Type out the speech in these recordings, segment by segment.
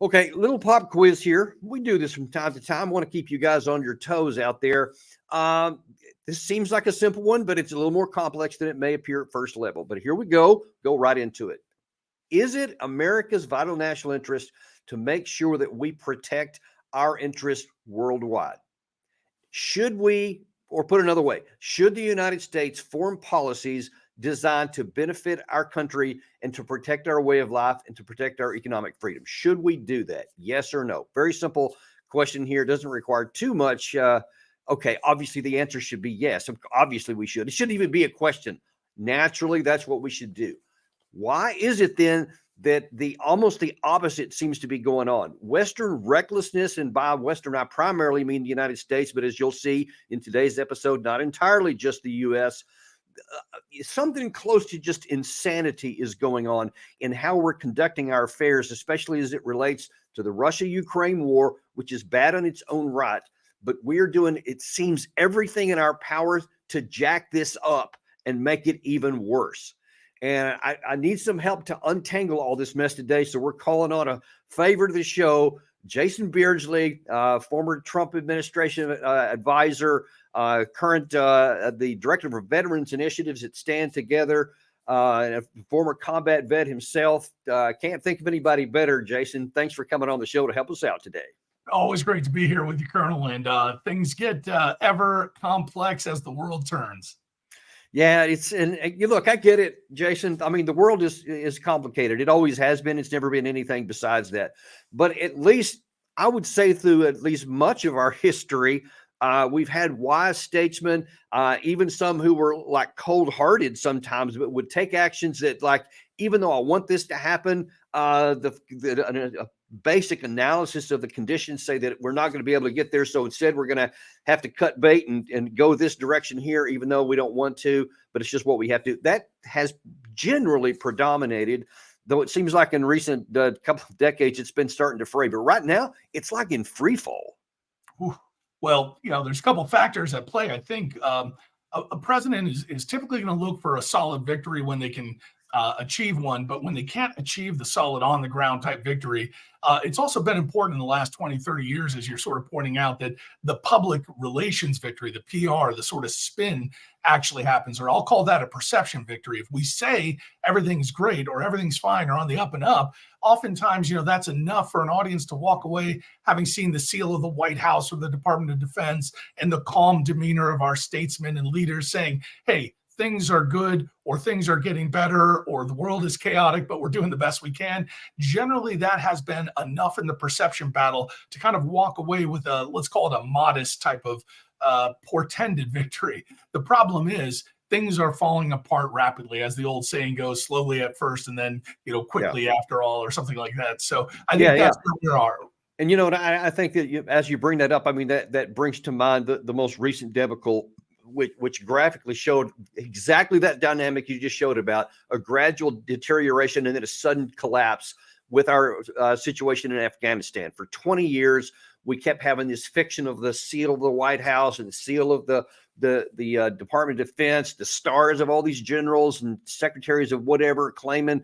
Okay, little pop quiz here. We do this from time to time. I want to keep you guys on your toes out there. Um, this seems like a simple one, but it's a little more complex than it may appear at first level. But here we go. Go right into it. Is it America's vital national interest to make sure that we protect our interests worldwide? Should we, or put another way, should the United States form policies designed to benefit our country and to protect our way of life and to protect our economic freedom? Should we do that? Yes or no? Very simple question here. Doesn't require too much. Okay, obviously the answer should be yes. Obviously we should. It shouldn't even be a question. Naturally, that's what we should do. Why is it then that the almost the opposite seems to be going on? Western recklessness, and by Western, I primarily mean the United States, but as you'll see in today's episode, not entirely just the U.S. Something close to just insanity is going on in how we're conducting our affairs, especially as it relates to the Russia-Ukraine war, which is bad on its own right. But we're doing, it seems, everything in our power to jack this up and make it even worse. And I need some help to untangle all this mess today. So we're calling on a favorite of the show, Jason Beardsley, former Trump administration advisor, current the director of Veterans Initiatives at Stand Together, and a former combat vet himself. Can't think of anybody better, Jason. Thanks for coming on the show to help us out today. Always great to be here with you, Colonel. And things get ever complex as the world turns. Yeah, and you look, I get it, Jason. I mean, the world is complicated. It always has been. It's never been anything besides that. But at least I would say through at least much of our history, we've had wise statesmen, even some who were like cold-hearted sometimes, but would take actions that, like, even though I want this to happen, a basic analysis of the conditions say that we're not going to be able to get there. So instead, we're going to have to cut bait and go this direction here, even though we don't want to, but it's just what we have to do. That has generally predominated, though it seems like in recent couple of decades, it's been starting to fray. But right now, it's like in free fall. Well, there's a couple of factors at play. I think a president is typically going to look for a solid victory when they can achieve one, but when they can't achieve the solid on the ground type victory, it's also been important in the last 20, 30 years, as you're sort of pointing out, that the public relations victory, the PR, the sort of spin actually happens, or I'll call that a perception victory. If we say everything's great or everything's fine or on the up and up, oftentimes, that's enough for an audience to walk away having seen the seal of the White House or the Department of Defense and the calm demeanor of our statesmen and leaders saying, hey, things are good or things are getting better or the world is chaotic, but we're doing the best we can. Generally, that has been enough in the perception battle to kind of walk away with a, let's call it a modest type of portended victory. The problem is things are falling apart rapidly, as the old saying goes, slowly at first and then, quickly after all, or something like that. So I think that's where we are. And, I think that as you bring that up, I mean, that brings to mind the most recent debacle, which graphically showed exactly that dynamic you just showed about a gradual deterioration and then a sudden collapse with our situation in Afghanistan. For 20 years, we kept having this fiction of the seal of the White House and the seal of the Department of Defense, the stars of all these generals and secretaries of whatever claiming,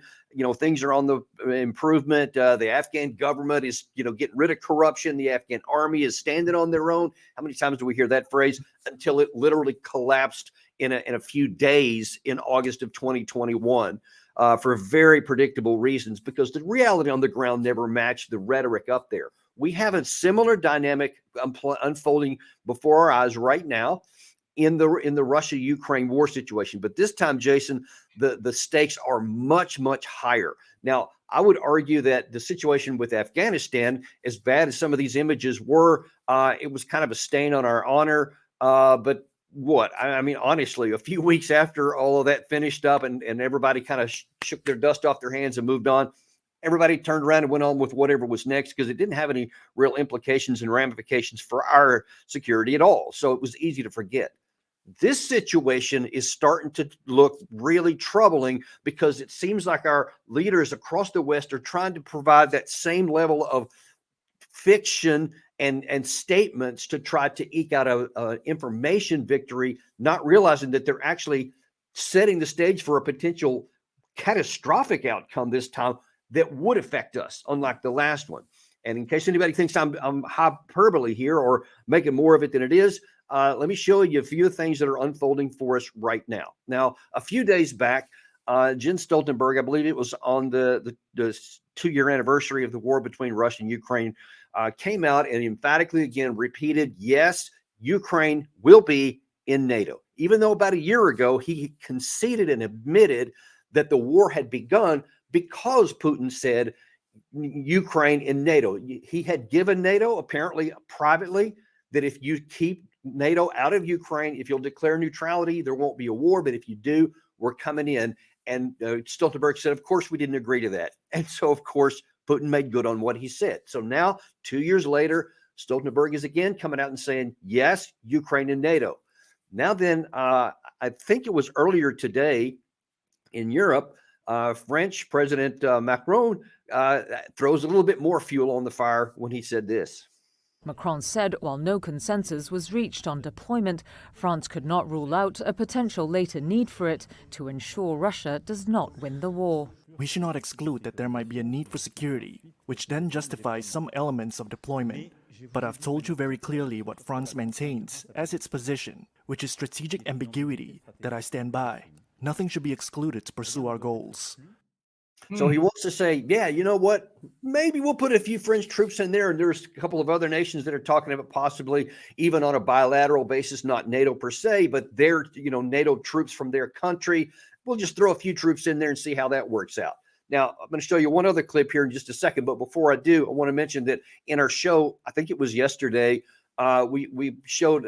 things are on the improvement. The Afghan government is, getting rid of corruption. The Afghan army is standing on their own. How many times do we hear that phrase until it literally collapsed in a few days in August of 2021 for very predictable reasons, because the reality on the ground never matched the rhetoric up there. We have a similar dynamic unfolding before our eyes right now in the Russia-Ukraine war situation. But this time, Jason, the stakes are much, much higher. Now, I would argue that the situation with Afghanistan, as bad as some of these images were, it was kind of a stain on our honor. But what? I mean, honestly, a few weeks after all of that finished up and everybody kind of shook their dust off their hands and moved on, everybody turned around and went on with whatever was next, because it didn't have any real implications and ramifications for our security at all. So it was easy to forget. This situation is starting to look really troubling, because it seems like our leaders across the West are trying to provide that same level of fiction and statements to try to eke out a information victory, not realizing that they're actually setting the stage for a potential catastrophic outcome this time that would affect us, unlike the last one. And in case anybody thinks I'm hyperbole here or making more of it than it is, let me show you a few things that are unfolding for us right now. Now, a few days back, Jens Stoltenberg, I believe it was on the 2-year anniversary of the war between Russia and Ukraine, came out and emphatically again repeated, yes, Ukraine will be in NATO. Even though about a year ago, he conceded and admitted that the war had begun because Putin said Ukraine in NATO. He had given NATO, apparently privately, that if you keep NATO out of Ukraine, if you'll declare neutrality, there won't be a war. But if you do, we're coming in. And Stoltenberg said, of course, we didn't agree to that. And so, of course, Putin made good on what he said. So now, 2 years later, Stoltenberg is again coming out and saying, yes, Ukraine and NATO. Now then, I think it was earlier today in Europe, French President Macron throws a little bit more fuel on the fire when he said this. Macron said while no consensus was reached on deployment, France could not rule out a potential later need for it to ensure Russia does not win the war. We should not exclude that there might be a need for security, which then justifies some elements of deployment. But I've told you very clearly what France maintains as its position, which is strategic ambiguity that I stand by. Nothing should be excluded to pursue our goals. So he wants to say, yeah, you know what? Maybe we'll put a few French troops in there. And there's a couple of other nations that are talking about possibly even on a bilateral basis, not NATO per se, but they're, NATO troops from their country. We'll just throw a few troops in there and see how that works out. Now, I'm going to show you one other clip here in just a second. But before I do, I want to mention that in our show, I think it was yesterday, we showed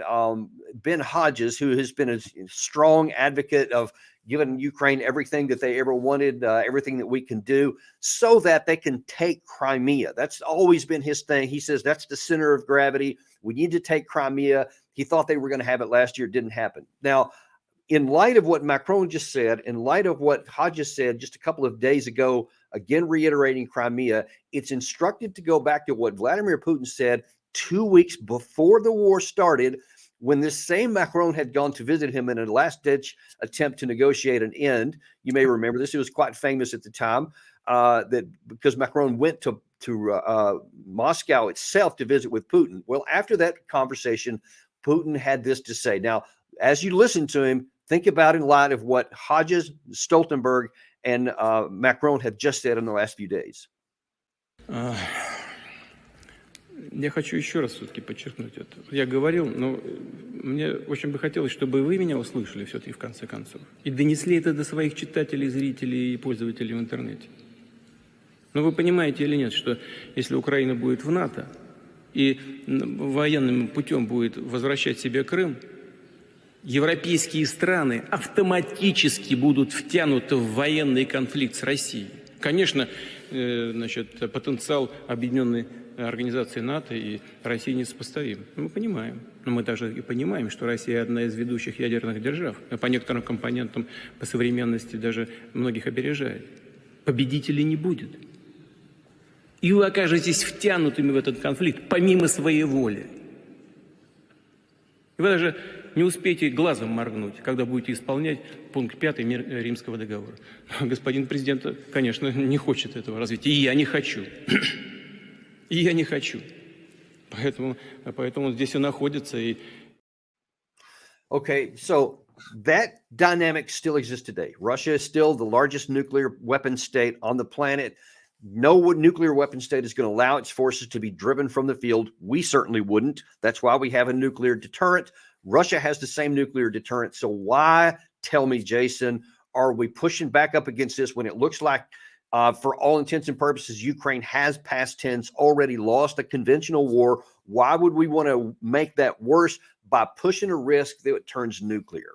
Ben Hodges, who has been a strong advocate of giving Ukraine everything that they ever wanted, everything that we can do so that they can take Crimea. That's always been his thing. He says that's the center of gravity. We need to take Crimea. He thought they were going to have it last year. It didn't happen. Now, in light of what Macron just said, in light of what Hodges said just a couple of days ago, again reiterating Crimea, it's instructed to go back to what Vladimir Putin said 2 weeks before the war started, when this same Macron had gone to visit him in a last-ditch attempt to negotiate an end. You may remember this. It was quite famous at the time that because Macron went to Moscow itself to visit with Putin. Well, after that conversation, Putin had this to say. Now, as you listen to him, think about in light of what Hodges, Stoltenberg, and Macron have just said in the last few days. Я хочу еще раз все-таки подчеркнуть это. Я говорил, но мне очень бы хотелось, чтобы вы меня услышали все-таки в конце концов. И донесли это до своих читателей, зрителей и пользователей в интернете. Но вы понимаете или нет, что если Украина будет в НАТО и военным путем будет возвращать себе Крым, европейские страны автоматически будут втянуты в военный конфликт с Россией. Конечно, потенциал объединенной организации НАТО и России несопоставим. Мы понимаем. Но мы даже и понимаем, что Россия одна из ведущих ядерных держав. По некоторым компонентам, по современности даже многих опережает. Победителей не будет. И вы окажетесь втянутыми в этот конфликт помимо своей воли. И вы даже не успеете глазом моргнуть, когда будете исполнять пункт 5 Римского договора. Господин президент, конечно, не хочет этого развития. И я не хочу. И я не хочу. Поэтому он здесь и находится. Okay, so that dynamic still exists today. Russia is still the largest nuclear weapon state on the planet. No nuclear weapon state is going to allow its forces to be driven from the field. We certainly wouldn't. That's why we have a nuclear deterrent. Russia has the same nuclear deterrent. So why, tell me, Jason, are we pushing back up against this when it looks like for all intents and purposes, Ukraine has past tense already lost a conventional war? Why would we want to make that worse by pushing a risk that it turns nuclear?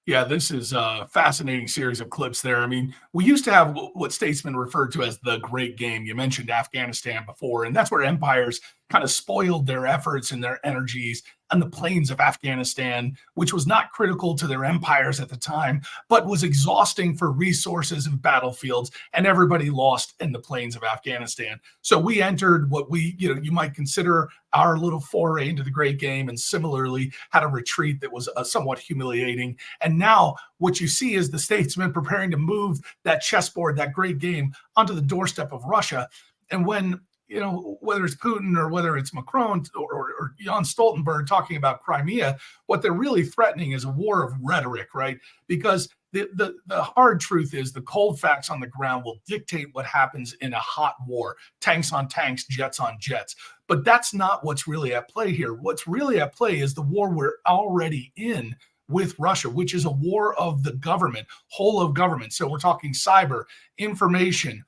Yeah, this is a fascinating series of clips there. I mean, we used to have what statesmen referred to as the Great Game. You mentioned Afghanistan before, and that's where empires kind of spoiled their efforts and their energies on the plains of Afghanistan, which was not critical to their empires at the time, but was exhausting for resources and battlefields, and everybody lost in the plains of Afghanistan. So we entered what you might consider our little foray into the Great Game, and similarly had a retreat that was somewhat humiliating. And now what you see is the statesmen preparing to move that chessboard, that Great Game, onto the doorstep of Russia. And when whether it's Putin or whether it's Macron or Jan Stoltenberg talking about Crimea, what they're really threatening is a war of rhetoric, right? Because the hard truth is the cold facts on the ground will dictate what happens in a hot war, tanks on tanks, jets on jets. But that's not what's really at play here. What's really at play is the war we're already in with Russia, which is a war of the government, whole of government. So we're talking cyber, information,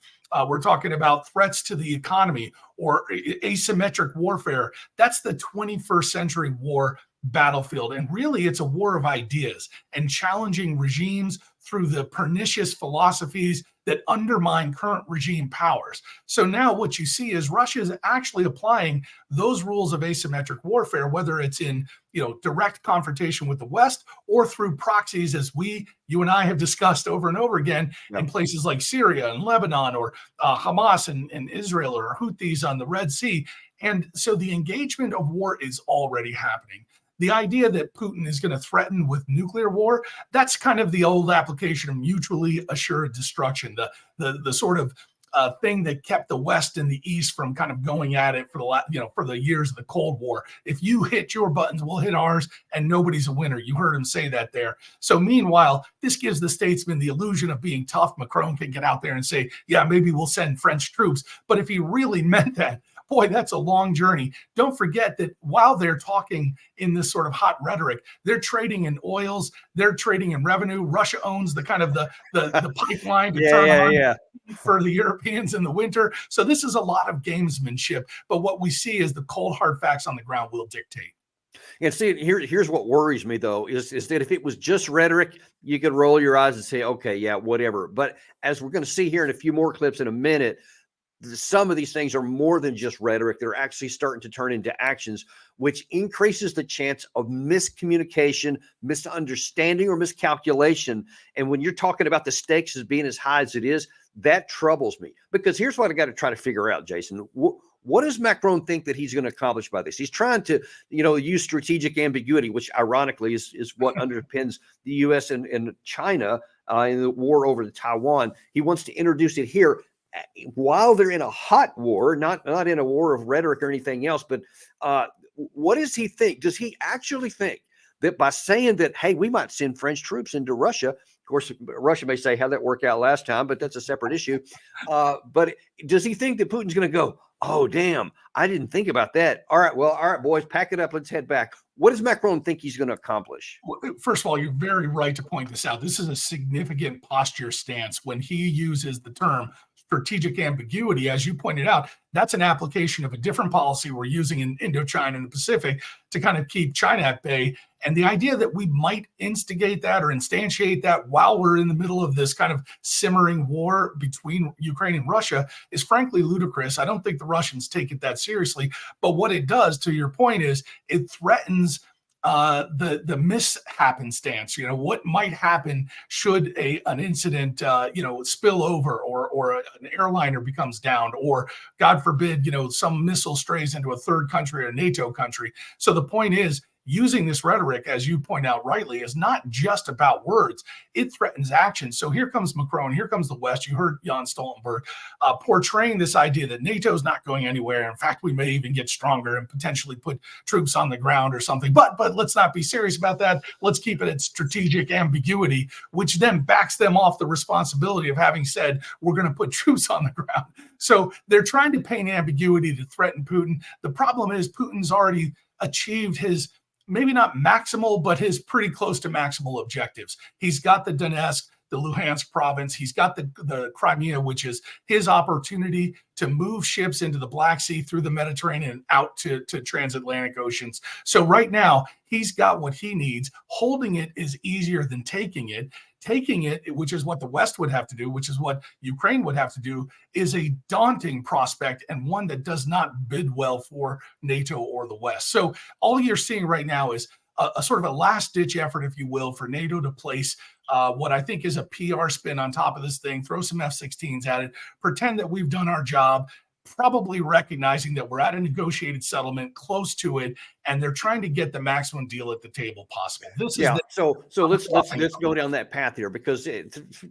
we're talking about threats to the economy or asymmetric warfare. That's the 21st century war battlefield. And really, it's a war of ideas and challenging regimes through the pernicious philosophies that undermine current regime powers. So now what you see is Russia is actually applying those rules of asymmetric warfare, whether it's in direct confrontation with the West or through proxies, as you and I have discussed over and over again, in places like Syria and Lebanon, or Hamas and Israel, or Houthis on the Red Sea. And so the engagement of war is already happening. The idea that Putin is going to threaten with nuclear war, that's kind of the old application of mutually assured destruction, the sort of thing that kept the West and the East from kind of going at it for the years of the Cold War. If you hit your buttons, we'll hit ours, and nobody's a winner. You heard him say that there. So meanwhile, this gives the statesman the illusion of being tough. Macron can get out there and say, yeah, maybe we'll send French troops. But if he really meant that, boy, that's a long journey. Don't forget that while they're talking in this sort of hot rhetoric, they're trading in oils, they're trading in revenue. Russia owns the kind of the pipeline to turn on for the Europeans in the winter. So this is a lot of gamesmanship. But what we see is the cold hard facts on the ground will dictate. And see, here's what worries me, though, is that if it was just rhetoric, you could roll your eyes and say, okay, yeah, whatever. But as we're going to see here in a few more clips in a minute, some of these things are more than just rhetoric. They're actually starting to turn into actions, which increases the chance of miscommunication, misunderstanding, or miscalculation. And when you're talking about the stakes as being as high as it is, that troubles me. Because here's what I got to try to figure out, Jason. What does Macron think that he's going to accomplish by this? He's trying to, use strategic ambiguity, which ironically is what underpins the U.S. and China in the war over the Taiwan. He wants to introduce it here while they're in a hot war, not in a war of rhetoric or anything else. But what does he think? Does he actually think that by saying that, hey, we might send French troops into Russia? Of course, Russia may say, how'd that work out last time? But that's a separate issue. But does he think that Putin's going to go, oh, damn, I didn't think about that. All right, boys, pack it up. Let's head back. What does Macron think he's going to accomplish? Well, first of all, you're very right to point this out. This is a significant posture stance when he uses the term strategic ambiguity. As you pointed out, that's an application of a different policy we're using in Indochina and the Pacific to kind of keep China at bay. And the idea that we might instigate that or instantiate that while we're in the middle of this kind of simmering war between Ukraine and Russia is frankly ludicrous. I don't think the Russians take it that seriously. But what it does, to your point, is it threatens the mishappenstance. What might happen should an incident spill over, or an airliner becomes downed, or God forbid some missile strays into a third country or a NATO country. So the point is, using this rhetoric, as you point out rightly, is not just about words. It threatens action. So here comes Macron, here comes the West. You heard Jan Stoltenberg portraying this idea that NATO is not going anywhere. In fact, we may even get stronger and potentially put troops on the ground or something. But let's not be serious about that. Let's keep it at strategic ambiguity, which then backs them off the responsibility of having said, we're going to put troops on the ground. So they're trying to paint ambiguity to threaten Putin. The problem is Putin's already achieved his maybe not maximal, but his pretty close to maximal objectives. He's got the Donetsk, the Luhansk province. He's got the Crimea, which is his opportunity to move ships into the Black Sea through the Mediterranean out to transatlantic oceans. So right now, he's got what he needs. Holding it is easier than taking it. Taking it, which is what the West would have to do, which is what Ukraine would have to do, is a daunting prospect and one that does not bid well for NATO or the West. So all you're seeing right now is a sort of a last-ditch effort, if you will, for NATO to place what I think is a PR spin on top of this thing, throw some F-16s at it, pretend that we've done our job, probably recognizing that we're at a negotiated settlement, close to it, and they're trying to get the maximum deal at the table possible. This is So let's go down that path here, because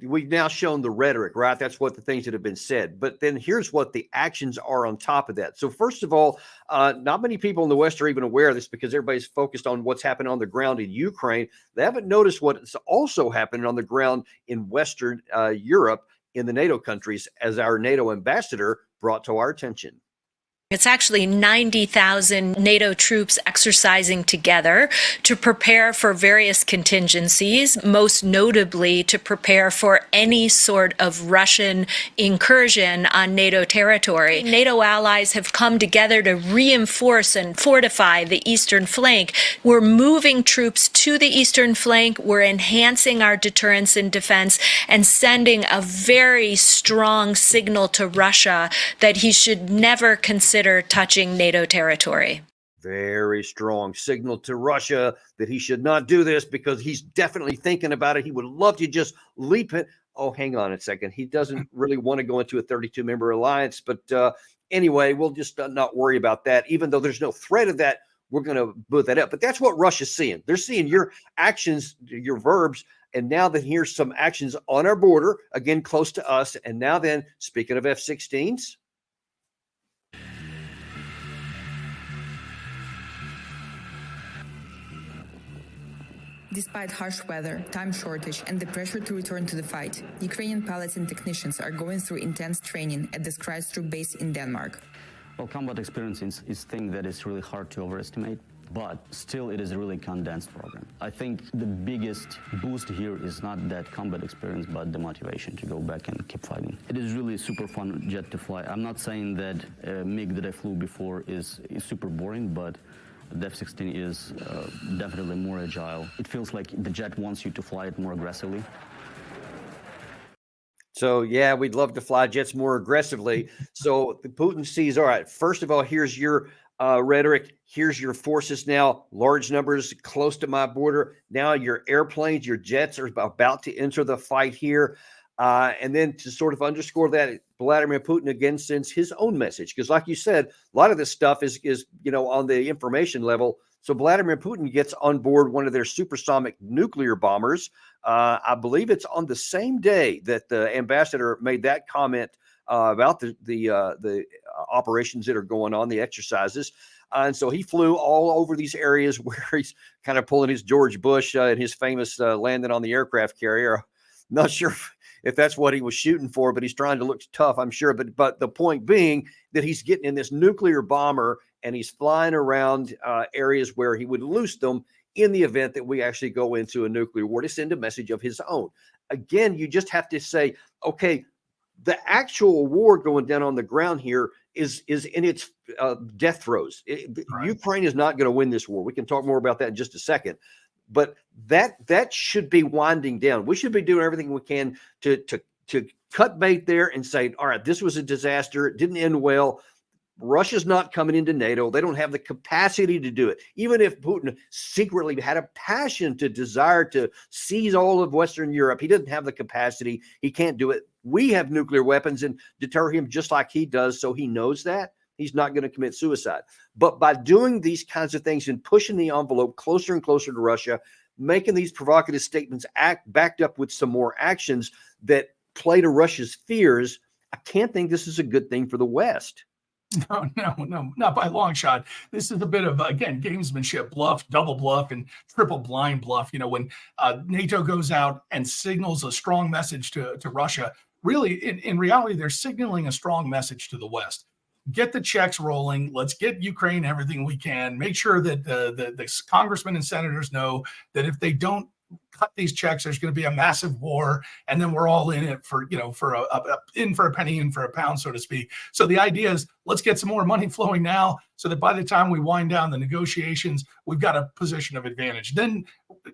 we've now shown the rhetoric, right? That's what the things that have been said. But then here's what the actions are on top of that. So first of all, not many people in the West are even aware of this, because everybody's focused on what's happening on the ground in Ukraine. They haven't noticed what's also happening on the ground in Western Europe, in the NATO countries, as our NATO ambassador brought to our attention. It's actually 90,000 NATO troops exercising together to prepare for various contingencies, most notably to prepare for any sort of Russian incursion on NATO territory. NATO allies have come together to reinforce and fortify the eastern flank. We're moving troops to the eastern flank. We're enhancing our deterrence and defense and sending a very strong signal to Russia that he should never consider touching NATO territory. Very strong signal to Russia that he should not do this, because he's definitely thinking about it. He would love to just leap it. Oh, hang on a second. He doesn't really want to go into a 32-member alliance. But anyway, we'll just not worry about that. Even though there's no threat of that, we're going to put that up. But that's what Russia's seeing. They're seeing your actions, your verbs. And now that here's some actions on our border, again, close to us. And now then, speaking of F-16s, despite harsh weather, time shortage, and the pressure to return to the fight, Ukrainian pilots and technicians are going through intense training at the Skrydstrup base in Denmark. Well, combat experience is a thing that is really hard to overestimate, but still it is a really condensed program. I think the biggest boost here is not that combat experience, but the motivation to go back and keep fighting. It is really a super fun jet to fly. I'm not saying that MiG that I flew before is super boring, but the F-16 is definitely more agile. It feels like the jet wants you to fly it more aggressively. So, yeah, we'd love to fly jets more aggressively. So the Putin sees, all right, first of all, here's your rhetoric. Here's your forces now, large numbers close to my border. Now your airplanes, your jets are about to enter the fight here. And then to sort of underscore that, Vladimir Putin again sends his own message, because like you said, a lot of this stuff is on the information level. So Vladimir Putin gets on board one of their supersonic nuclear bombers. I believe it's on the same day that the ambassador made that comment about the operations that are going on, the exercises. And so he flew all over these areas where he's kind of pulling his George Bush and his famous landing on the aircraft carrier. Not sure if that's what he was shooting for, but he's trying to look tough, I'm sure. But the point being that he's getting in this nuclear bomber and he's flying around areas where he would loose them in the event that we actually go into a nuclear war, to send a message of his own. Again, you just have to say, okay, the actual war going down on the ground here is in its death throes. Right. Ukraine is not going to win this war. We can talk more about that in just a second. But that should be winding down. We should be doing everything we can to cut bait there and say, all right, this was a disaster. It didn't end well. Russia's not coming into NATO. They don't have the capacity to do it. Even if Putin secretly had a passion to desire to seize all of Western Europe, he doesn't have the capacity. He can't do it. We have nuclear weapons and deter him just like he does. So he knows that. He's not going to commit suicide. But by doing these kinds of things and pushing the envelope closer and closer to Russia, making these provocative statements backed up with some more actions that play to Russia's fears, I can't think this is a good thing for the West. No, not by a long shot. This is a bit of, again, gamesmanship, bluff, double bluff, and triple blind bluff. When NATO goes out and signals a strong message to Russia, really, in reality, they're signaling a strong message to the West. Get the checks rolling. Let's get Ukraine everything we can. Make sure that the congressmen and senators know that if they don't cut these checks, there's going to be a massive war, and then we're all in it for in for a penny, in for a pound, so to speak. So the idea is, let's get some more money flowing now, so that by the time we wind down the negotiations, we've got a position of advantage. Then,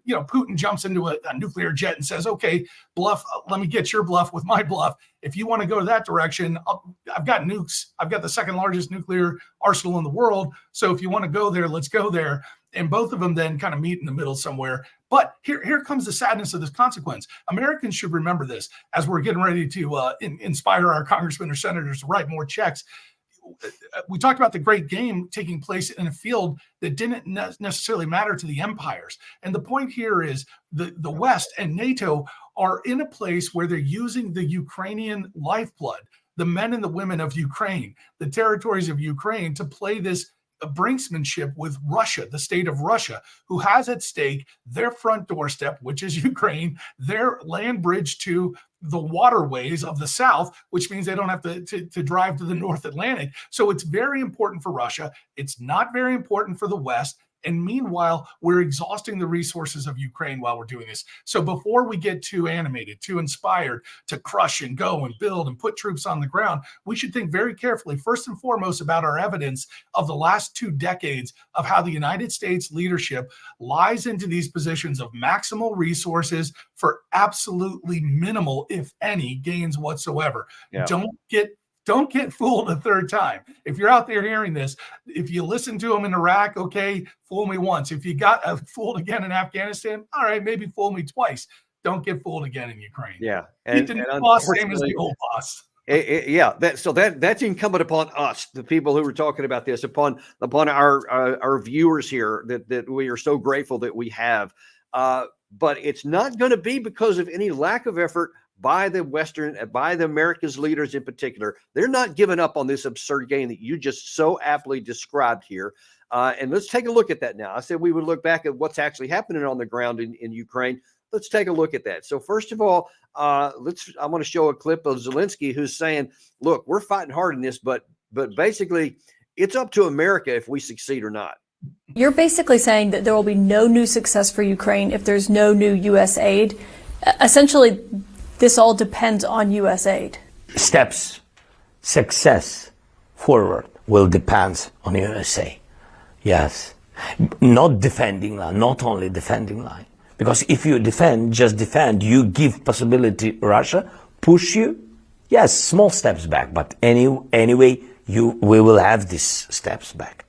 Putin jumps into a nuclear jet and says, "Okay, bluff, let me get your bluff with my bluff. If you want to go that direction, I've got nukes. I've got the second largest nuclear arsenal in the world. So if you want to go there, let's go there." And both of them then kind of meet in the middle somewhere. But here comes the sadness of this consequence. Americans should remember this as we're getting ready to inspire our congressmen or senators to write more checks. we talked about the great game taking place in a field that didn't necessarily matter to the empires. And the point here is the West and NATO are in a place where they're using the Ukrainian lifeblood, the men and the women of Ukraine, the territories of Ukraine, to play this brinksmanship with Russia, the state of Russia, who has at stake their front doorstep, which is Ukraine, their land bridge to the waterways of the South, which means they don't have to drive to the North Atlantic. So it's very important for Russia. It's not very important for the West. And meanwhile, we're exhausting the resources of Ukraine while we're doing this. So before we get too animated, too inspired to crush and go and build and put troops on the ground, we should think very carefully, first and foremost, about our evidence of the last 2 decades of how the United States leadership lies into these positions of maximal resources for absolutely minimal, if any, gains whatsoever. Yeah. Don't get fooled a third time. If you're out there hearing this, if you listen to them in Iraq, okay, fool me once. If you got fooled again in Afghanistan, all right, maybe fool me twice. Don't get fooled again in Ukraine. Yeah. And the new boss, same as the old boss. That's incumbent upon us, the people who are talking about this, upon our viewers here that we are so grateful that we have. But it's not going to be because of any lack of effort by the America's leaders in particular. They're not giving up on this absurd game that you just so aptly described here. And let's take a look at that now. I said we would look back at what's actually happening on the ground in Ukraine. Let's take a look at that. So first of all, I want to show a clip of Zelensky who's saying, look, we're fighting hard in this, but basically it's up to America if we succeed or not. You're basically saying that there will be no new success for Ukraine if there's no new U.S. aid. Essentially, this all depends on U.S. aid. Steps, success forward will depend on USA. Yes. Not defending line, not only defending line. Because if you defend, just defend, you give possibility Russia, push you. Yes, small steps back, but anyway, we will have these steps back.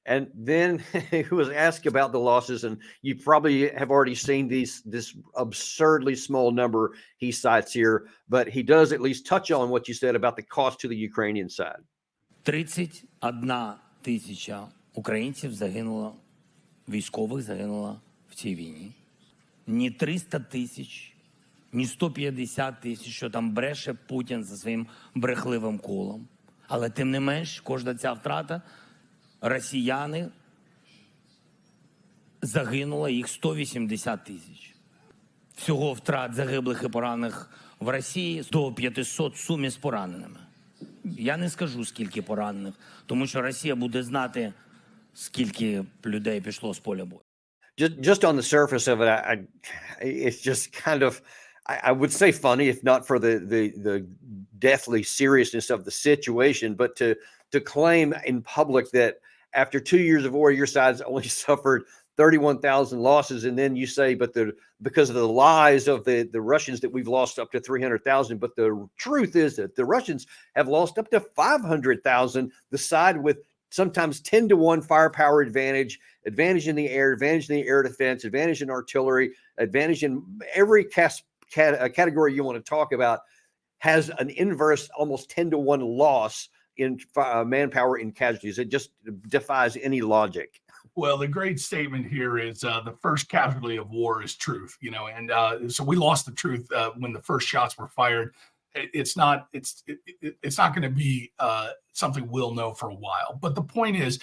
And then he was asked about the losses, and you probably have already seen this absurdly small number he cites here, but he does at least touch on what you said about the cost to the Ukrainian side. 31 тисяча українців загинуло, військових загинуло в цій війні. Ні 300 тисяч, ні 150 тисяч, що там бреше Путін за своїм брехливим колом. Але тим не менш, кожна ця втрата, росіяни загинуло їх 180 тисяч. Всього втрат загиблих і поранених в Росії до 500 в сумі з пораненими. Я не скажу, скільки поранених, тому що Росія буде знати, скільки людей пішло з поля бою. Just on the surface of it, it's just kind of, I would say funny, if not for the deathly seriousness of the situation, but to claim in public that after 2 years of war, your side's only suffered 31,000 losses, and then you say, but because of the lies of the Russians that we've lost up to 300,000, but the truth is that the Russians have lost up to 500,000. The side with sometimes 10-to-1 firepower advantage in the air, advantage in the air defense, advantage in artillery, advantage in every category you want to talk about, has an inverse almost 10-to-1 loss in manpower in casualties. It just defies any logic. Well, the great statement here is the first casualty of war is truth, and so we lost the truth when the first shots were fired. It's not going to be something we'll know for a while. But the point is,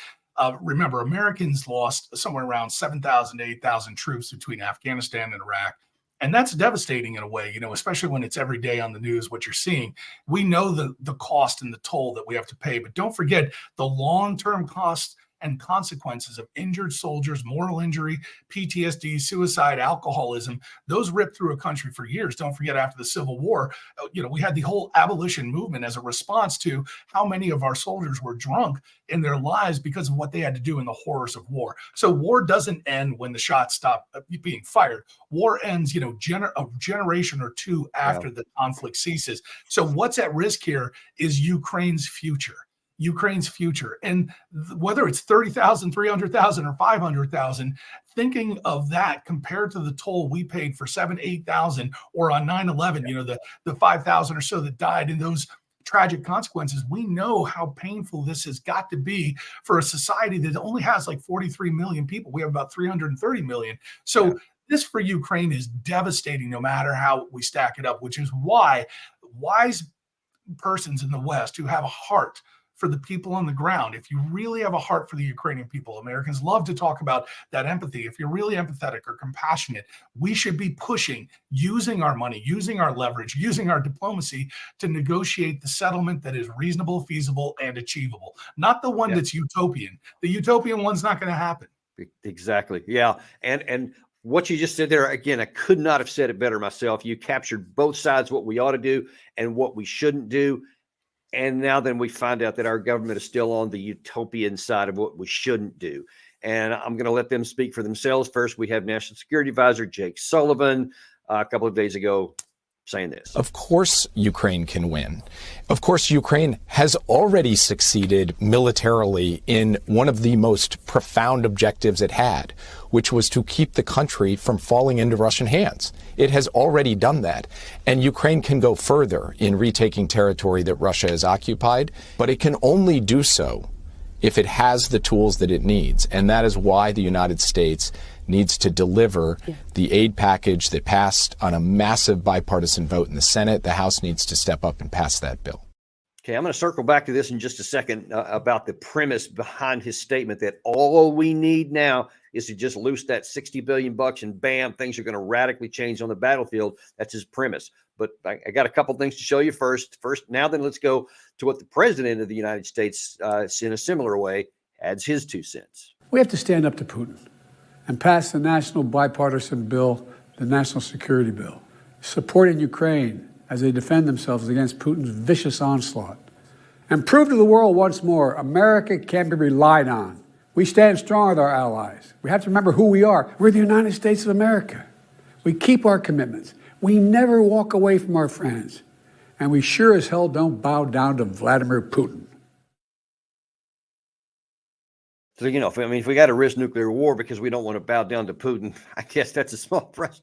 remember, Americans lost somewhere around 7,000 to 8,000 troops between Afghanistan and Iraq. And that's devastating in a way, especially when it's every day on the news, what you're seeing. We know the cost and the toll that we have to pay, but don't forget the long-term costs and consequences of injured soldiers, moral injury, PTSD, suicide, alcoholism. Those ripped through a country for years. Don't forget, after the Civil War, we had the whole abolition movement as a response to how many of our soldiers were drunk in their lives because of what they had to do in the horrors of war. So war doesn't end when the shots stop being fired. War ends, a generation or two after the conflict ceases. So what's at risk here is Ukraine's future. And whether it's 30,000, 300,000, or 500,000, thinking of that compared to the toll we paid for 7,000, 8,000, or on 9/11, the 5,000 or so that died in those tragic consequences. We know how painful this has got to be for a society that only has like 43 million people. We have about 330 million. So this for Ukraine is devastating no matter how we stack it up, which is why wise persons in the West who have a heart for the people on the ground, if you really have a heart for the Ukrainian people, Americans love to talk about that empathy. If you're really empathetic or compassionate, we should be pushing, using our money, using our leverage, using our diplomacy to negotiate the settlement that is reasonable, feasible, and achievable. Not the one that's utopian. The utopian one's not going to happen. Exactly. Yeah. And what you just said there, again, I could not have said it better myself. You captured both sides, what we ought to do and what we shouldn't do. And now then we find out that our government is still on the utopian side of what we shouldn't do. And I'm going to let them speak for themselves. First, we have National Security Advisor Jake Sullivan a couple of days ago saying this. Of course, Ukraine can win. Of course, Ukraine has already succeeded militarily in one of the most profound objectives it had, which was to keep the country from falling into Russian hands. It has already done that. And Ukraine can go further in retaking territory that Russia has occupied, but it can only do so if it has the tools that it needs. And that is why the United States needs to deliver the aid package that passed on a massive bipartisan vote in the Senate. The House needs to step up and pass that bill. Okay, I'm going to circle back to this in just a second about the premise behind his statement that all we need now is to just loose that $60 billion and bam, things are going to radically change on the battlefield. That's his premise. But I got a couple things to show you first. Now then, let's go to what the president of the United States, in a similar way, adds his 2 cents. We have to stand up to Putin and pass the national bipartisan bill, the national security bill, supporting Ukraine as they defend themselves against Putin's vicious onslaught. And prove to the world once more, America can be relied on. We stand strong with our allies. We have to remember who we are. We're the United States of America. We keep our commitments. We never walk away from our friends. And we sure as hell don't bow down to Vladimir Putin. So, if we got to risk nuclear war because we don't want to bow down to Putin, I guess that's a small price.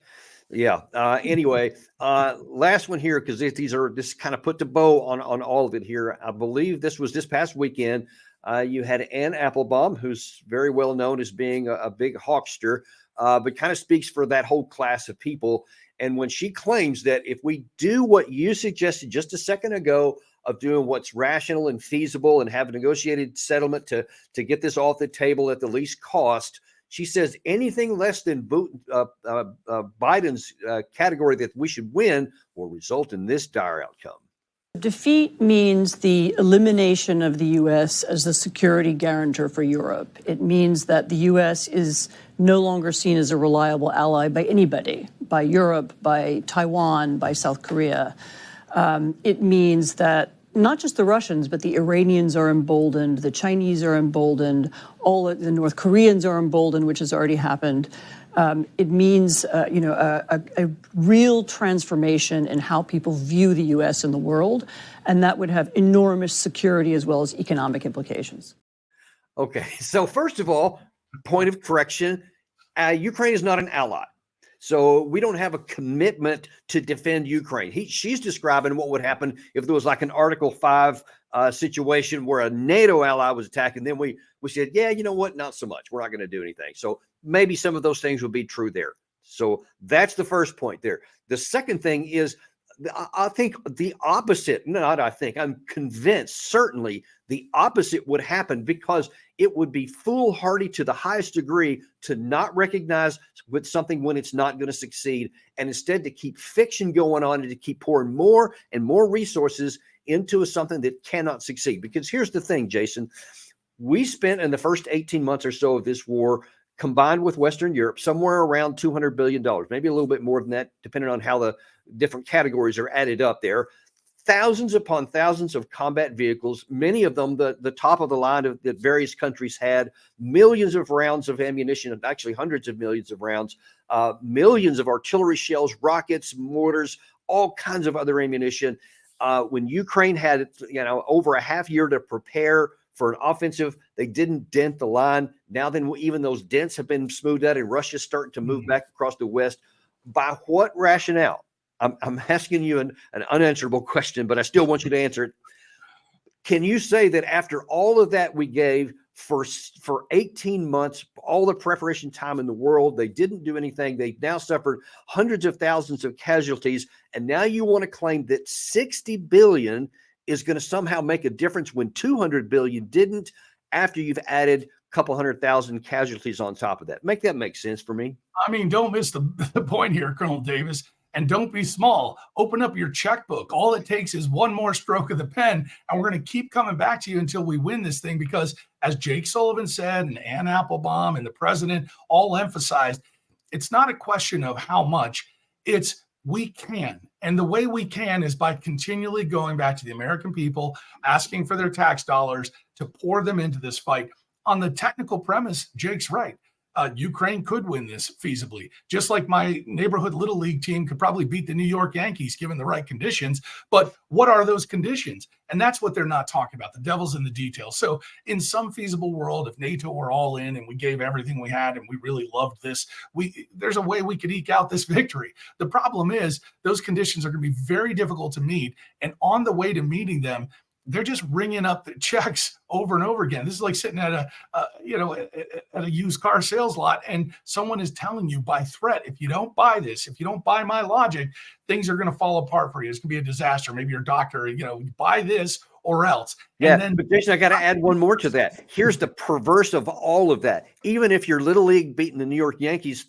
Yeah. Anyway, last one here, because this kind of put the bow on all of it here. I believe this was this past weekend. You had Ann Applebaum, who's very well known as being a big hawkster, but kind of speaks for that whole class of people. And when she claims that if we do what you suggested just a second ago of doing what's rational and feasible and have a negotiated settlement to get this off the table at the least cost, she says anything less than Biden's category that we should win will result in this dire outcome. Defeat means the elimination of the U.S. as the security guarantor for Europe. It means that the U.S. is no longer seen as a reliable ally by anybody, by Europe, by Taiwan, by South Korea. It means that not just the Russians, but the Iranians are emboldened, the Chinese are emboldened, all of the North Koreans are emboldened, which has already happened. It means, a real transformation in how people view the U.S. in the world, and that would have enormous security as well as economic implications. Okay, so first of all, point of correction, Ukraine is not an ally. So we don't have a commitment to defend Ukraine. She's describing what would happen if there was like an Article 5 situation where a NATO ally was attacked, and then we said, yeah, you know what, not so much. We're not going to do anything. So maybe some of those things would be true there. So that's the first point there. The second thing is, I think the opposite, I'm convinced, certainly the opposite would happen, because it would be foolhardy to the highest degree to not recognize with something when it's not going to succeed, and instead to keep fiction going on and to keep pouring more and more resources into something that cannot succeed. Because here's the thing, Jason, we spent in the first 18 months or so of this war, combined with Western Europe, somewhere around $200 billion, maybe a little bit more than that, depending on how the different categories are added up there. Thousands upon thousands of combat vehicles, many of them the top of the line that various countries had, millions of rounds of ammunition, actually hundreds of millions of rounds, millions of artillery shells, rockets, mortars, all kinds of other ammunition. When Ukraine had, over a half year to prepare for an offensive, they didn't dent the line. Now then, even those dents have been smoothed out, and Russia's starting to move back across the West. By what rationale? I'm asking you an unanswerable question, but I still want you to answer it. Can you say that after all of that we gave for 18 months, all the preparation time in the world, they didn't do anything. They've now suffered hundreds of thousands of casualties. And now you want to claim that 60 billion is going to somehow make a difference when 200 billion didn't, after you've added a couple 100,000 casualties on top of that? Make that make sense for me. I mean, don't miss the point here, Colonel Davis. And don't be small. Open up your checkbook. All it takes is one more stroke of the pen, and we're going to keep coming back to you until we win this thing. Because as Jake Sullivan said, and Ann Applebaum and the president all emphasized, it's not a question of how much, it's we can. And the way we can is by continually going back to the American people, asking for their tax dollars to pour them into this fight. On the technical premise, Jake's right. Ukraine could win this feasibly, just like my neighborhood Little League team could probably beat the New York Yankees given the right conditions. But what are those conditions? And that's what they're not talking about. The devil's in the details. So in some feasible world, if NATO were all in and we gave everything we had and we really loved this, there's a way we could eke out this victory. The problem is those conditions are going to be very difficult to meet. And on the way to meeting them, they're just ringing up the checks over and over again. This is like sitting at a used car sales lot, and someone is telling you by threat, if you don't buy this, if you don't buy my logic, things are going to fall apart for you. It's going to be a disaster. Maybe your doctor, buy this or else. Yeah, and then, but Jason, I got to add one more to that. Here's the perverse of all of that. Even if your Little League beating the New York Yankees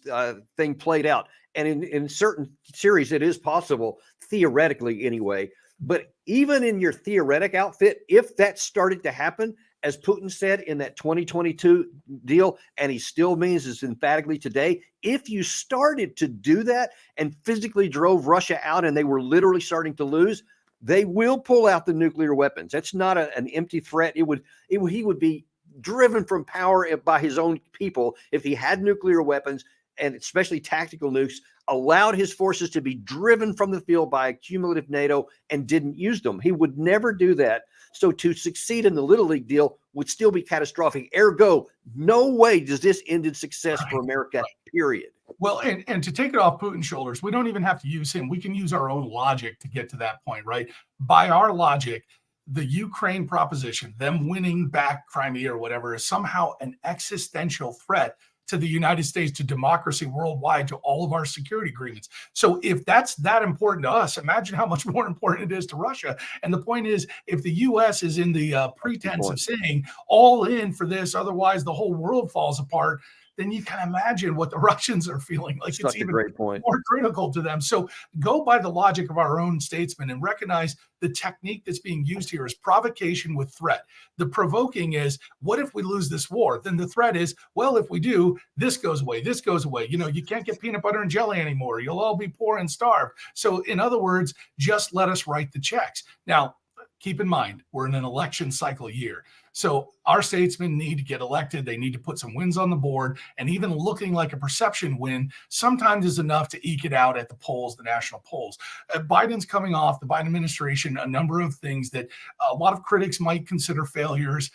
thing played out, and in certain series it is possible, theoretically anyway, but even in your theoretic outfit, if that started to happen, as Putin said in that 2022 deal, and he still means this emphatically today, if you started to do that and physically drove Russia out and they were literally starting to lose, they will pull out the nuclear weapons. That's not an empty threat. He would be driven from power by his own people if he had nuclear weapons, and especially tactical nukes, allowed his forces to be driven from the field by a cumulative NATO and didn't use them. He would never do that. So to succeed in the Little League deal would still be catastrophic. Ergo, no way does this end in success for America, period. Well, and to take it off Putin's shoulders, we don't even have to use him. We can use our own logic to get to that point, right? By our logic, the Ukraine proposition, them winning back Crimea or whatever, is somehow an existential threat to the United States, to democracy worldwide, to all of our security agreements. So if that's that important to us, imagine how much more important it is to Russia. And the point is, if the U.S. is in the pretense of saying all in for this, otherwise the whole world falls apart, then you can imagine what the Russians are feeling like. It's even more critical to them. So go by the logic of our own statesmen and recognize the technique that's being used here is provocation with threat. The provoking is, what if we lose this war? Then the threat is, well, if we do, this goes away, this goes away. You can't get peanut butter and jelly anymore. You'll all be poor and starved. So in other words, just let us write the checks. Now, keep in mind, we're in an election cycle year. So our statesmen need to get elected. They need to put some wins on the board. And even looking like a perception win sometimes is enough to eke it out at the polls, the national polls. Biden's coming off, the Biden administration, a number of things that a lot of critics might consider failures.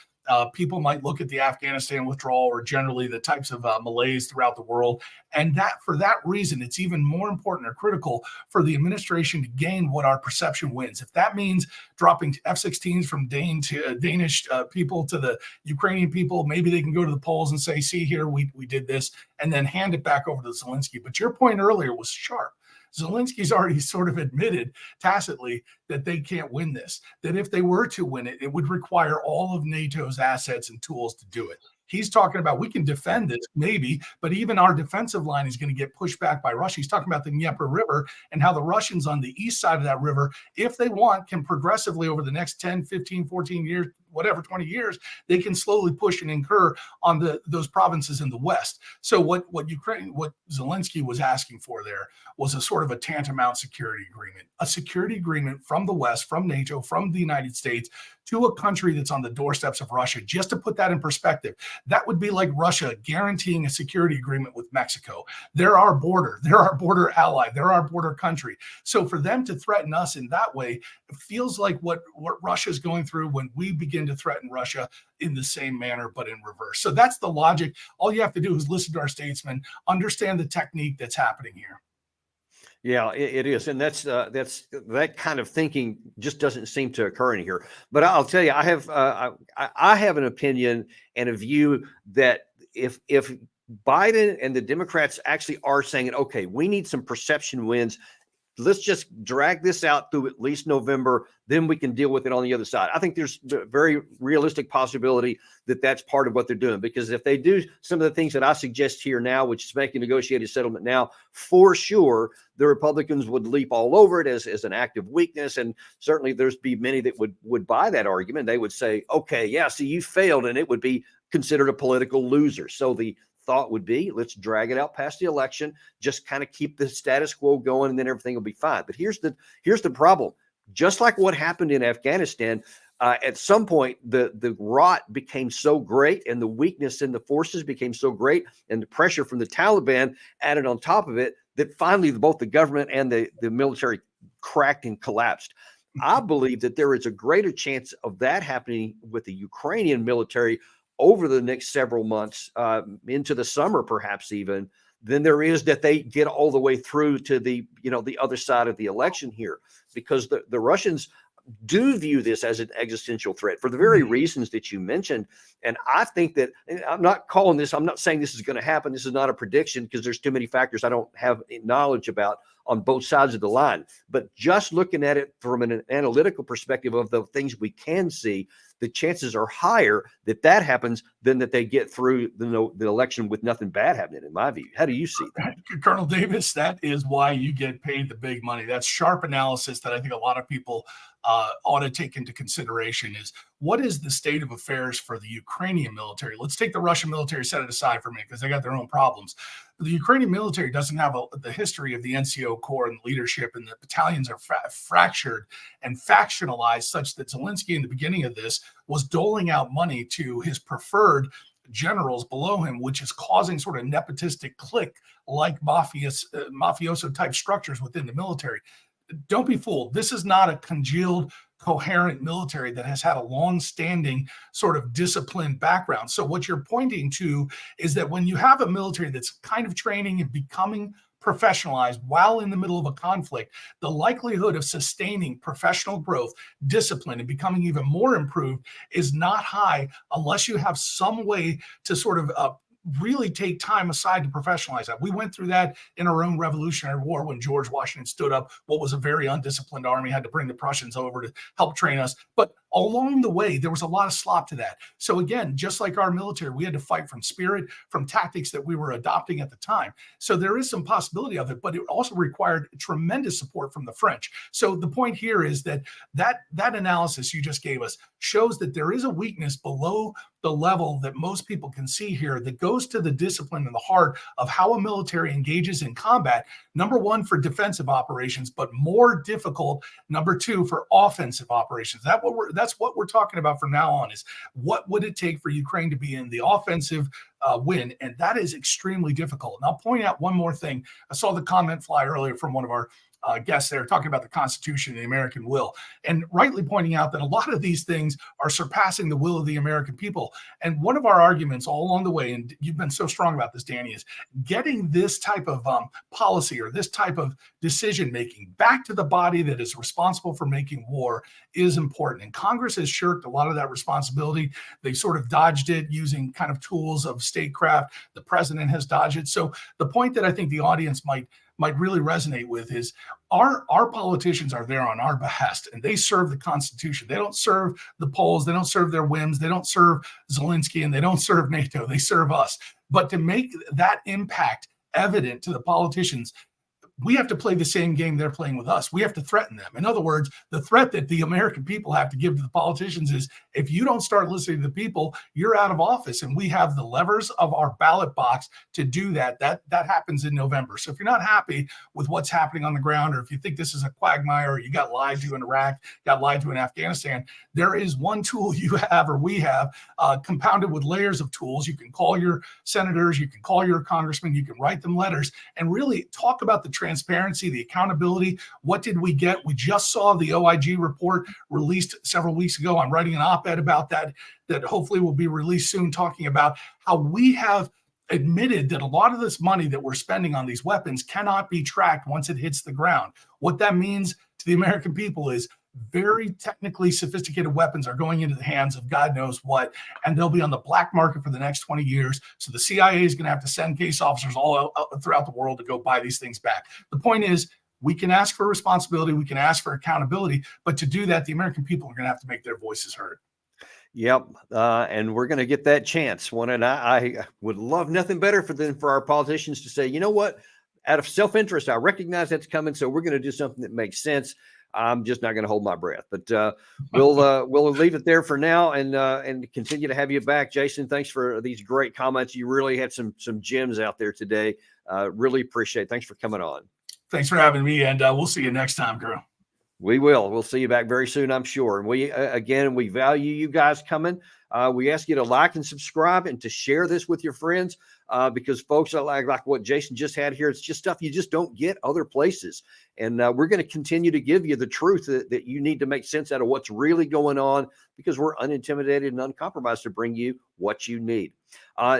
People might look at the Afghanistan withdrawal or generally the types of malaise throughout the world. And that for that reason, it's even more important or critical for the administration to gain what our perception wins. If that means dropping F-16s from Danish people to the Ukrainian people, maybe they can go to the polls and say, see here, we did this, and then hand it back over to Zelensky. But your point earlier was sharp. Zelensky's already sort of admitted tacitly that they can't win this, that if they were to win it, it would require all of NATO's assets and tools to do it. He's talking about we can defend this, maybe, but even our defensive line is going to get pushed back by Russia. He's talking about the Dnieper River and how the Russians on the east side of that river, if they want, can progressively over the next 10, 15, 14 years, whatever, 20 years, they can slowly push and incur on those provinces in the west. So what Zelensky was asking for there was a sort of a tantamount security agreement from the West, from NATO, from the United States to a country that's on the doorsteps of Russia. Just to put that in perspective, that would be like Russia guaranteeing a security agreement with Mexico. They're our border ally, they're our border country. So for them to threaten us in that way, it feels like what Russia is going through when we begin to threaten Russia in the same manner, but in reverse. So that's the logic. All you have to do is listen to our statesmen, understand the technique that's happening here. Yeah, it is, and that's that kind of thinking just doesn't seem to occur in here. But I'll tell you, I have an opinion and a view that if Biden and the Democrats actually are saying, okay, we need some perception wins, let's just drag this out through at least November, then we can deal with it on the other side. I think there's a very realistic possibility that that's part of what they're doing, because if they do some of the things that I suggest here now, which is making a negotiated settlement now, for sure, the Republicans would leap all over it as an act of weakness. And certainly there's be many that would buy that argument. They would say, okay, yeah, see, you failed, and it would be considered a political loser. So the thought would be, let's drag it out past the election, just kind of keep the status quo going, and then everything will be fine. But here's the problem. Just like what happened in Afghanistan, at some point, the rot became so great, and the weakness in the forces became so great, and the pressure from the Taliban added on top of it, that finally both the government and the military cracked and collapsed. I believe that there is a greater chance of that happening with the Ukrainian military over the next several months, into the summer, perhaps even, than there is that they get all the way through to the other side of the election here, because the Russians do view this as an existential threat for the very reasons that you mentioned. And I think that, I'm not saying this is going to happen. This is not a prediction, because there's too many factors I don't have knowledge about on both sides of the line. But just looking at it from an analytical perspective of the things we can see, the chances are higher that happens than that they get through the election with nothing bad happening, in my view. How do you see that? Colonel Davis, that is why you get paid the big money. That's sharp analysis that I think a lot of people ought to take into consideration. Is what is the state of affairs for the Ukrainian military? Let's take the Russian military, set it aside for a minute, because they got their own problems. The Ukrainian military doesn't have the history of the NCO Corps and leadership, and the battalions are fractured and factionalized such that Zelensky, in the beginning of this, was doling out money to his preferred generals below him, which is causing sort of nepotistic clique-like mafioso type structures within the military. Don't be fooled. This is not a congealed, coherent military that has had a long-standing sort of disciplined background. So what you're pointing to is that when you have a military that's kind of training and becoming professionalized while in the middle of a conflict, the likelihood of sustaining professional growth, discipline, and becoming even more improved is not high unless you have some way to sort of really take time aside to professionalize that. We went through that in our own Revolutionary War when George Washington stood up what was a very undisciplined army, had to bring the Prussians over to help train us. But along the way, there was a lot of slop to that. So again, just like our military, we had to fight from spirit, from tactics that we were adopting at the time. So there is some possibility of it, but it also required tremendous support from the French. So the point here is that analysis you just gave us shows that there is a weakness below the level that most people can see here that goes to the discipline and the heart of how a military engages in combat. Number one, for defensive operations, but more difficult, number two, for offensive operations. That's what we're talking about from now on, is what would it take for Ukraine to be in the offensive win? And that is extremely difficult. And I'll point out one more thing. I saw the comment fly earlier from one of our guests there talking about the Constitution and the American will, and rightly pointing out that a lot of these things are surpassing the will of the American people. And one of our arguments all along the way, and you've been so strong about this, Danny, is getting this type of policy or this type of decision making back to the body that is responsible for making war is important. And Congress has shirked a lot of that responsibility. They sort of dodged it using kind of tools of statecraft. The president has dodged it. So the point that I think the audience might really resonate with is our politicians are there on our behest, and they serve the Constitution. They don't serve the Poles. They don't serve their whims. They don't serve Zelensky, and they don't serve NATO. They serve us. But to make that impact evident to the politicians, we have to play the same game they're playing with us. We have to threaten them. In other words, the threat that the American people have to give to the politicians is, if you don't start listening to the people, you're out of office. And we have the levers of our ballot box to do that. That happens in November. So if you're not happy with what's happening on the ground, or if you think this is a quagmire, or you got lied to in Iraq, got lied to in Afghanistan, there is one tool you have, or we have, compounded with layers of tools. You can call your senators, you can call your congressmen, you can write them letters, and really talk about the transparency, the accountability. What did we get? We just saw the OIG report released several weeks ago. I'm writing an op-ed about that hopefully will be released soon, talking about how we have admitted that a lot of this money that we're spending on these weapons cannot be tracked once it hits the ground. What that means to the American people is very technically sophisticated weapons are going into the hands of God knows what, and they'll be on the black market for the next 20 years. So the CIA is going to have to send case officers all out throughout the world to go buy these things back. The point is, we can ask for responsibility, we can ask for accountability, but to do that, the American people are going to have to make their voices heard. Yep. And we're going to get that chance. And I would love nothing better for our politicians to say, you know what, out of self-interest, I recognize that's coming. So we're going to do something that makes sense. I'm just not going to hold my breath, but we'll leave it there for now and continue to have you back. Jason, thanks for these great comments. You really had some gems out there today. Really appreciate it. Thanks for coming on. Thanks for having me. And we'll see you next time, crew. We will. We'll see you back very soon, I'm sure. And we value you guys coming. We ask you to like and subscribe and to share this with your friends because folks are like what Jason just had here. It's just stuff you just don't get other places. And we're going to continue to give you the truth that you need to make sense out of what's really going on because we're unintimidated and uncompromised to bring you what you need.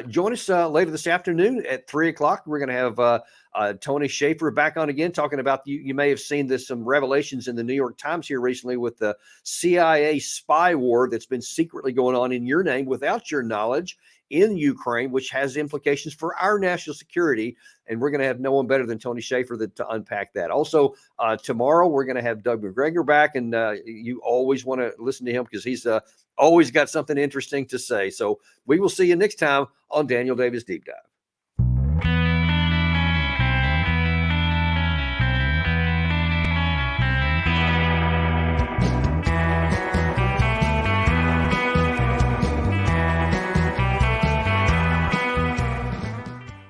Join us later this afternoon at 3:00. We're going to have Tony Shaffer back on again, talking about you may have seen some revelations in the New York Times here recently with the CIA spy war that's been secretly going on in your name without your knowledge in Ukraine, which has implications for our national security. And we're going to have no one better than Tony Shaffer to unpack that. Also, tomorrow we're going to have Doug McGregor back, and you always want to listen to him because he's always got something interesting to say. So we will see you next time on Daniel Davis Deep Dive.